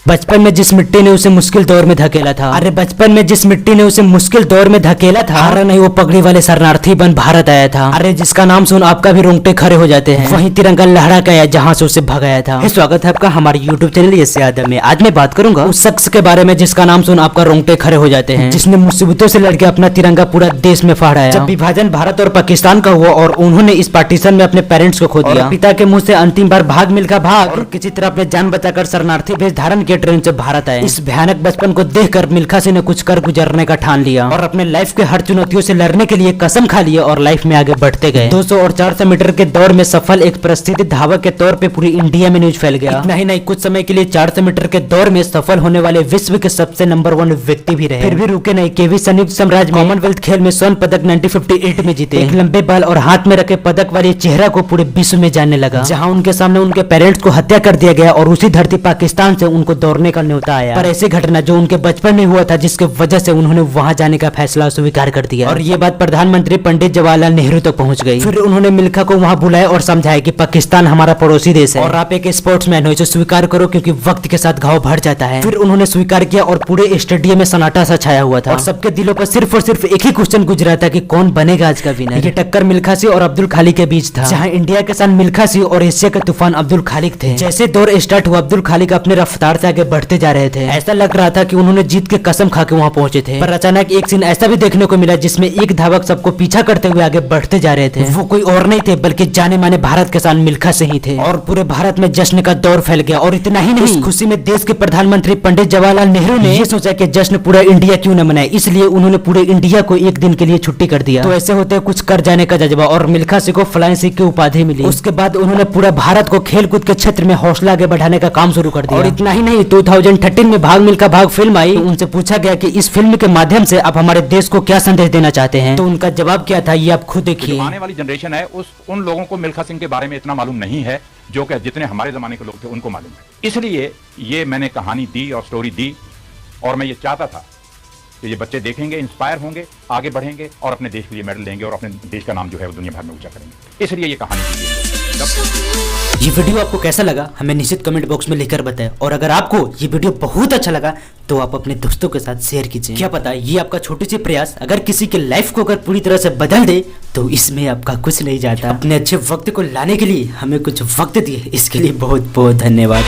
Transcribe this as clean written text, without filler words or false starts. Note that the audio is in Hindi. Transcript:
बचपन में जिस मिट्टी ने उसे मुश्किल दौर में धकेला था, अरे बचपन में जिस मिट्टी ने उसे मुश्किल दौर में धकेला था, हारा नहीं वो पगड़ी वाले शरणार्थी बन भारत आया था। अरे जिसका नाम सुन आपका भी रोंगटे खड़े हो जाते हैं, वही तिरंगा लहरा के आया जहाँ से उसे भगाया था। स्वागत है आपका हमारे यूट्यूब चैनल यस यादव में। आज मैं बात करूंगा उस शख्स के बारे में जिसका नाम सुन आपका रोंगटे खड़े हो जाते हैं, जिसने मुसीबतों से लड़के अपना तिरंगा पूरा देश में फहराया। जब विभाजन भारत और पाकिस्तान का हुआ और उन्होंने इस पार्टीशन में अपने पेरेंट्स को खो दिया, पिता के मुंह से अंतिम बार भाग मिल्खा भाग, और किसी तरह अपने जान बचाकर शरणार्थी भेष धारण के ट्रेन से भारत आए। इस भयानक बचपन को देखकर मिल्खा सिंह ने कुछ कर गुजरने का ठान लिया और अपने लाइफ के हर चुनौतियों से लड़ने के लिए कसम खा लिए और लाइफ में आगे बढ़ते गए। 200 और 400 मीटर के दौड़ में सफल एक प्रसिद्ध धावक के तौर पे पूरी इंडिया में न्यूज फैल गया। इतना ही नहीं, कुछ समय के लिए 400 मीटर के दौड़ में सफल होने वाले विश्व के सबसे नंबर 1 व्यक्ति भी रहे। फिर भी रुके नहीं, केवी संयुक्त साम्राज्य कॉमनवेल्थ खेल में स्वर्ण पदक 1958 में जीते। एक लंबे बाल और हाथ में रखे पदक वाले चेहरा को पूरे विश्व में जानने लगा, जहाँ उनके सामने उनके पेरेंट्स को हत्या कर दिया गया और उसी धरती पाकिस्तान से उनको दौड़ने का न्योता आया। पर ऐसी घटना जो उनके बचपन में हुआ था, जिसके वजह से उन्होंने वहां जाने का फैसला स्वीकार कर दिया और ये बात प्रधानमंत्री पंडित जवाहरलाल नेहरू तक पहुंच गई। फिर उन्होंने मिल्खा को वहां बुलाया और समझाया कि पाकिस्तान हमारा पड़ोसी देश है और आप एक स्पोर्ट्समैन हो, इसे स्वीकार करो क्योंकि वक्त के साथ घाव भर जाता है। फिर उन्होंने स्वीकार किया और पूरे स्टेडियम में सन्नाटा सा छाया हुआ था और सबके दिलों पर सिर्फ और सिर्फ एक ही क्वेश्चन गुजरा था कि कौन बनेगा आज का विनर। ये टक्कर मिल्खा सिंह और अब्दुल खालिक के बीच था, जहाँ इंडिया के साथ मिल्खा सिंह और एशिया के तूफान अब्दुल खालिक थे। जैसे दौर स्टार्ट हुआ, अब्दुल खालिक अपने रफ्तार से आगे बढ़ते जा रहे थे। ऐसा लग रहा था कि उन्होंने जीत के कसम खा के वहां पहुंचे थे। पर अचानक एक सीन ऐसा भी देखने को मिला जिसमें एक धावक सबको पीछा करते हुए आगे बढ़ते जा रहे थे। वो कोई और नहीं थे बल्कि जाने माने भारत किसान मिल्खा सिंह ही थे और पूरे भारत में जश्न का दौर फैल गया। और इतना ही नहीं, इस खुशी में देश के प्रधानमंत्री पंडित जवाहरलाल नेहरू ने ये सोचा कि जश्न पूरा इंडिया क्यों न मनाए, इसलिए उन्होंने पूरे इंडिया को एक दिन के लिए छुट्टी कर दिया। तो ऐसे होते कुछ कर जाने का जज्बा और मिल्खा सिंह को फ्लाइंग सिख की उपाधि मिली। उसके बाद उन्होंने पूरा भारत को खेल कूद के क्षेत्र में हौसला आगे बढ़ाने का काम शुरू कर दिया। और इतना ही नहीं, 2013 में भाग मिल्खा भाग फिल्म आई। उनसे पूछा गया कि इस फिल्म के माध्यम से आप हमारे देश को क्या संदेश देना चाहते हैं, तो उनका जवाब क्या था ये आप खुद देखिए। आने वाली जनरेशन है उन लोगों को मिल्खा सिंह के बारे में इतना मालूम नहीं है जो कि जितने हमारे जमाने के लोग थे उनको मालूम है। इसलिए ये मैंने कहानी दी और स्टोरी दी और मैं ये चाहता था कि ये बच्चे देखेंगे, इंस्पायर होंगे, आगे बढ़ेंगे और अपने देश के लिए मेडल लेंगे और अपने देश का नाम जो है वो दुनिया भर में ऊंचा करेंगे। इसलिए ये कहानी दी है। ये वीडियो आपको कैसा लगा हमें निश्चित कमेंट बॉक्स में लिखकर बताएं और अगर आपको ये वीडियो बहुत अच्छा लगा तो आप अपने दोस्तों के साथ शेयर कीजिए। क्या पता ये आपका छोटी सी प्रयास अगर किसी के लाइफ को अगर पूरी तरह से बदल दे तो इसमें आपका कुछ नहीं जाता। अपने अच्छे वक्त को लाने के लिए हमें कुछ वक्त दिए, इसके लिए बहुत बहुत धन्यवाद।